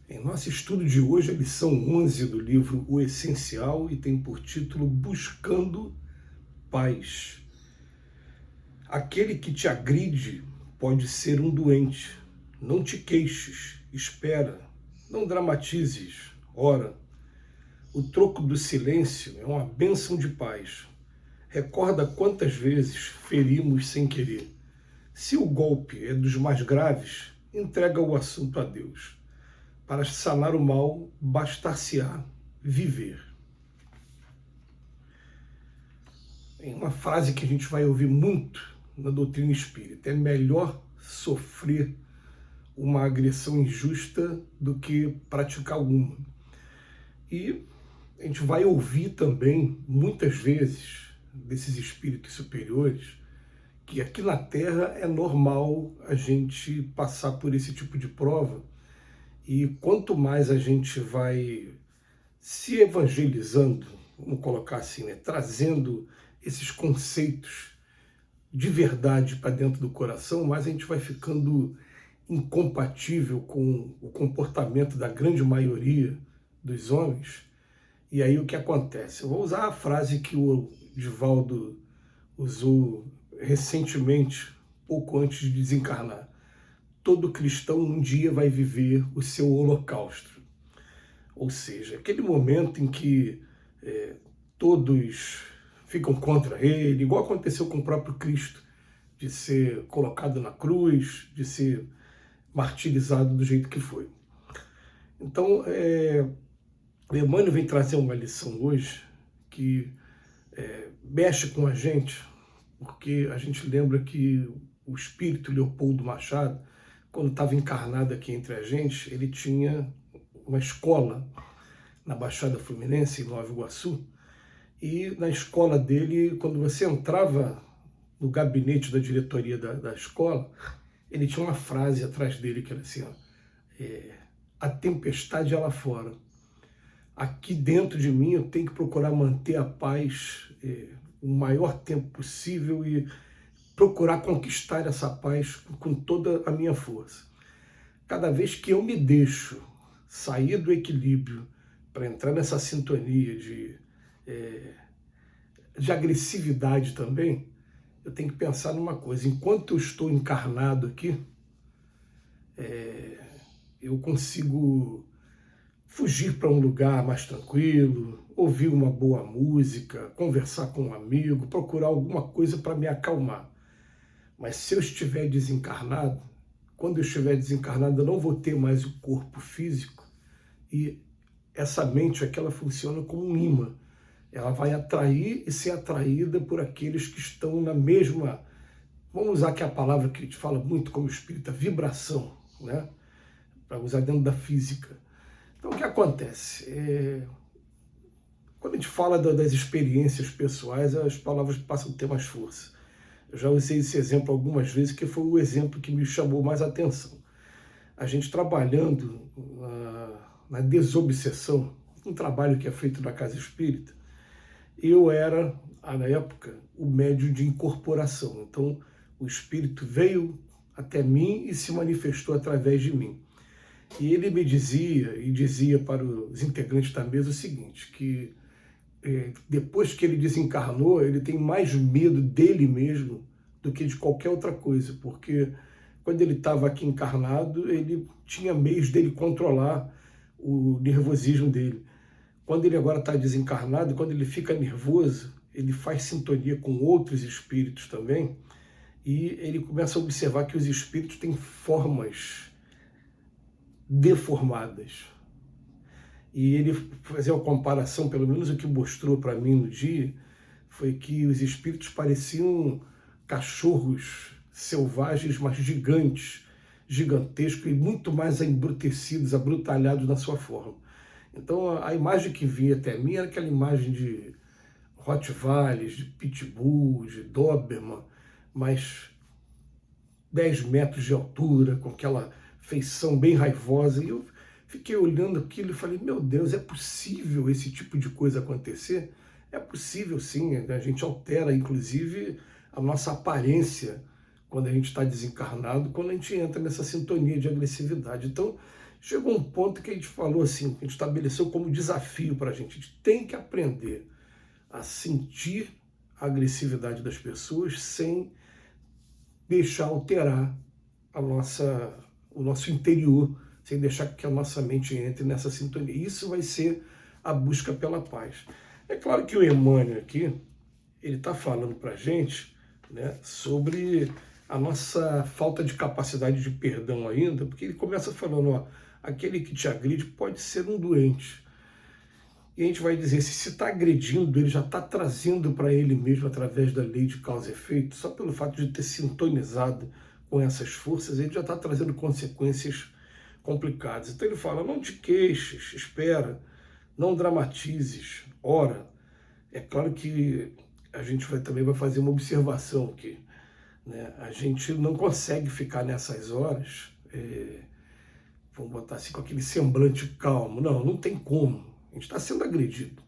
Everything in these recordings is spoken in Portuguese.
Em nosso estudo de hoje, a lição 11 do livro O Essencial e tem por título Buscando Paz. Aquele que te agride pode ser um doente. Não te queixes, espera, não dramatizes, ora. O troco do silêncio é uma bênção de paz. Recorda quantas vezes ferimos sem querer. Se o golpe é dos mais graves, entrega o assunto a Deus. Para sanar o mal, bastar-se-á viver. É uma frase que a gente vai ouvir muito na doutrina espírita. É melhor sofrer uma agressão injusta do que praticar uma. E a gente vai ouvir também, muitas vezes, desses espíritos superiores, que aqui na Terra é normal a gente passar por esse tipo de prova. E quanto mais a gente vai se evangelizando, vamos colocar assim, né, trazendo esses conceitos de verdade para dentro do coração, mais a gente vai ficando incompatível com o comportamento da grande maioria dos homens. E aí o que acontece? Eu vou usar a frase que o Divaldo usou recentemente, pouco antes de desencarnar. Todo cristão um dia vai viver o seu holocausto. Ou seja, aquele momento em que todos ficam contra ele, igual aconteceu com o próprio Cristo, de ser colocado na cruz, de ser martirizado do jeito que foi. Então, o Emmanuel vem trazer uma lição hoje que mexe com a gente, porque a gente lembra que o espírito Leopoldo Machado, quando estava encarnado aqui entre a gente, ele tinha uma escola na Baixada Fluminense, em Nova Iguaçu, e na escola dele, quando você entrava no gabinete da diretoria da escola, ele tinha uma frase atrás dele que era assim, ó, a tempestade é lá fora. Aqui dentro de mim eu tenho que procurar manter a paz o maior tempo possível e procurar conquistar essa paz com toda a minha força. Cada vez que eu me deixo sair do equilíbrio para entrar nessa sintonia de agressividade também, eu tenho que pensar numa coisa. Enquanto eu estou encarnado aqui, eu consigo fugir para um lugar mais tranquilo, ouvir uma boa música, conversar com um amigo, procurar alguma coisa para me acalmar. Mas se eu estiver desencarnado, quando eu estiver desencarnado, eu não vou ter mais o corpo físico e essa mente aqui, ela funciona como um imã. Ela vai atrair e ser atraída por aqueles que estão na mesma, vamos usar aqui a palavra que a gente fala muito como espírita, vibração, né? Para usar dentro da física. Então o que acontece? Quando a gente fala das experiências pessoais, as palavras passam a ter mais força. Eu já usei esse exemplo algumas vezes, que foi o exemplo que me chamou mais atenção. A gente trabalhando na desobsessão, um trabalho que é feito na Casa Espírita, eu era, na época, o médium de incorporação. Então, o Espírito veio até mim e se manifestou através de mim. E ele me dizia, e dizia para os integrantes da mesa o seguinte, que depois que ele desencarnou, ele tem mais medo dele mesmo do que de qualquer outra coisa, porque quando ele estava aqui encarnado, ele tinha meios dele controlar o nervosismo dele. Quando ele agora está desencarnado, quando ele fica nervoso, ele faz sintonia com outros espíritos também, e ele começa a observar que os espíritos têm formas deformadas. E ele fazia uma comparação, pelo menos o que mostrou para mim no dia, foi que os espíritos pareciam cachorros selvagens, mas gigantes, gigantescos e muito mais embrutecidos, abrutalhados na sua forma. Então a imagem que vinha até mim era aquela imagem de Rottweilers, de Pitbull, de Doberman, mas 10 metros de altura, com aquela feição bem raivosa. E eu fiquei olhando aquilo e falei, meu Deus, é possível esse tipo de coisa acontecer? É possível sim, a gente altera inclusive a nossa aparência quando a gente está desencarnado, quando a gente entra nessa sintonia de agressividade. Então, chegou um ponto que a gente falou assim, que a gente estabeleceu como desafio para a gente tem que aprender a sentir a agressividade das pessoas sem deixar alterar o nosso interior, sem deixar que a nossa mente entre nessa sintonia. Isso vai ser a busca pela paz. É claro que o Emmanuel aqui, ele está falando para a gente, né, sobre a nossa falta de capacidade de perdão ainda, porque ele começa falando, ó, aquele que te agride pode ser um doente. E a gente vai dizer, se está agredindo, ele já está trazendo para ele mesmo, através da lei de causa e efeito, só pelo fato de ter sintonizado com essas forças, ele já está trazendo consequências complicadas. Então ele fala, não te queixes, espera, não dramatizes, ora. É claro que a gente também vai fazer uma observação aqui, né? A gente não consegue ficar nessas horas, vamos botar assim, com aquele semblante calmo. Não tem como. A gente está sendo agredido.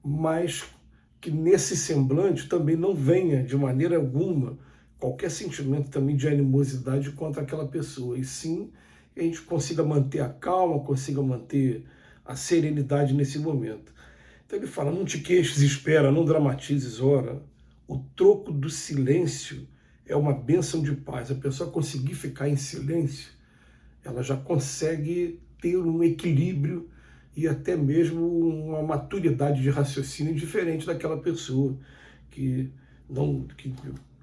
Mas que nesse semblante também não venha, de maneira alguma, qualquer sentimento também de animosidade contra aquela pessoa. E sim, a gente consiga manter a calma, consiga manter a serenidade nesse momento. Então ele fala, não te queixes, espera, não dramatizes, ora. O troco do silêncio é uma bênção de paz. A pessoa conseguir ficar em silêncio, ela já consegue ter um equilíbrio e até mesmo uma maturidade de raciocínio diferente daquela pessoa que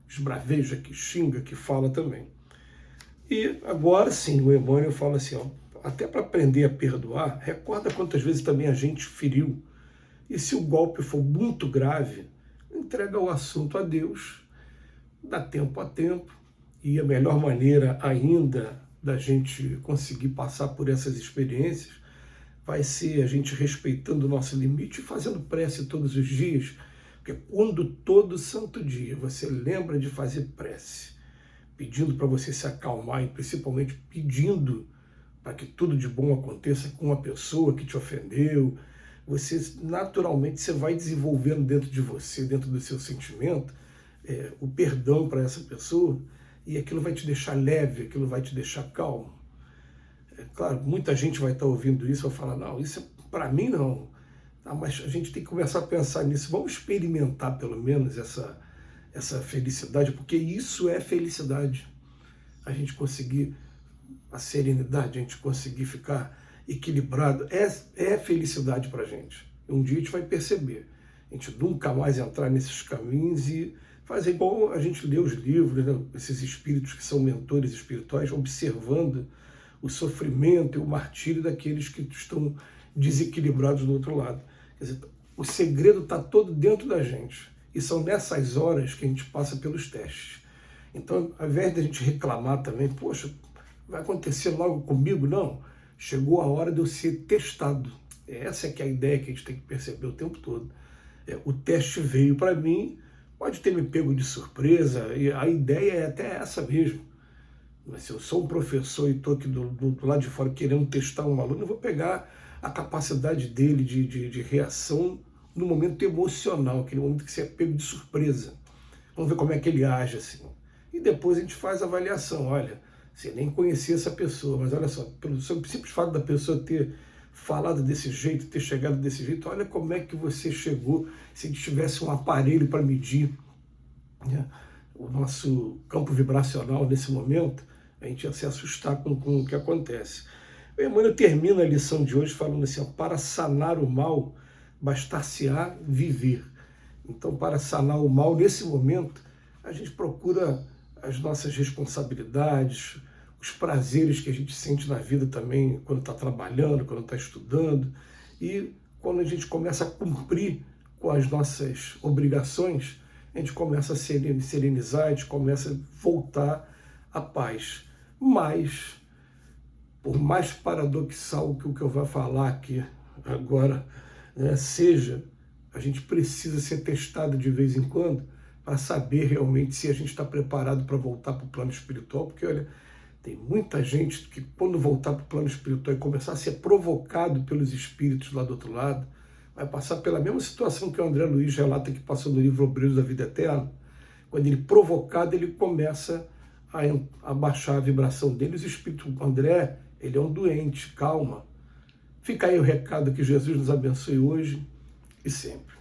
esbraveja, que xinga, que fala também. E agora sim, o Emmanuel fala assim, ó, até para aprender a perdoar, recorda quantas vezes também a gente feriu. E se o golpe for muito grave, entrega o assunto a Deus, dá tempo a tempo, e a melhor maneira ainda da gente conseguir passar por essas experiências vai ser a gente respeitando o nosso limite e fazendo prece todos os dias, porque quando todo santo dia você lembra de fazer prece, pedindo para você se acalmar e principalmente pedindo para que tudo de bom aconteça com a pessoa que te ofendeu, você naturalmente você vai desenvolvendo dentro de você, dentro do seu sentimento, o perdão para essa pessoa, e aquilo vai te deixar leve, aquilo vai te deixar calmo. É claro, muita gente vai estar ouvindo isso e vai falar, não, isso para mim não. Ah, mas a gente tem que começar a pensar nisso. Vamos experimentar pelo menos essa felicidade, porque isso é felicidade. A gente conseguir a serenidade, a gente conseguir ficar equilibrado, é felicidade para a gente. Um dia a gente vai perceber. A gente nunca mais entrar nesses caminhos e fazer igual a gente lê os livros, né? Esses espíritos que são mentores espirituais, observando o sofrimento e o martírio daqueles que estão desequilibrados do outro lado. Quer dizer, o segredo está todo dentro da gente. E são nessas horas que a gente passa pelos testes. Então, ao invés de a gente reclamar também, poxa, vai acontecer logo comigo? Não. Chegou a hora de eu ser testado. Essa é que é a ideia que a gente tem que perceber o tempo todo. O teste veio para mim, pode ter me pego de surpresa, e a ideia é até essa mesmo. Mas se eu sou um professor e estou aqui do lado de fora querendo testar um aluno, eu vou pegar a capacidade dele de reação no momento emocional, aquele momento que você é pego de surpresa. Vamos ver como é que ele age assim. E depois a gente faz a avaliação. Olha, você nem conhecia essa pessoa, mas olha só, pelo simples fato da pessoa ter falado desse jeito, ter chegado desse jeito, olha como é que você chegou, se tivesse um aparelho para medir, né, o nosso campo vibracional nesse momento, a gente ia se assustar com o que acontece. O Emmanuel termina a lição de hoje falando assim, ó, para sanar o mal, bastar-se-á viver. Então, para sanar o mal, nesse momento, a gente procura as nossas responsabilidades, os prazeres que a gente sente na vida também, quando está trabalhando, quando está estudando, e quando a gente começa a cumprir com as nossas obrigações, a gente começa a serenizar, a gente começa a voltar à paz. Mas, por mais paradoxal que o que eu vou falar aqui agora, né, seja, a gente precisa ser testado de vez em quando para saber realmente se a gente está preparado para voltar para o plano espiritual, porque, olha, tem muita gente que quando voltar para o plano espiritual e começar a ser provocado pelos espíritos lá do outro lado, vai passar pela mesma situação que o André Luiz relata que passou no livro Obreiros da Vida Eterna, Quando ele provocado, ele começa a baixar a vibração dele. Os espíritos, André, ele é um doente, calma. Fica aí o recado, que Jesus nos abençoe hoje e sempre.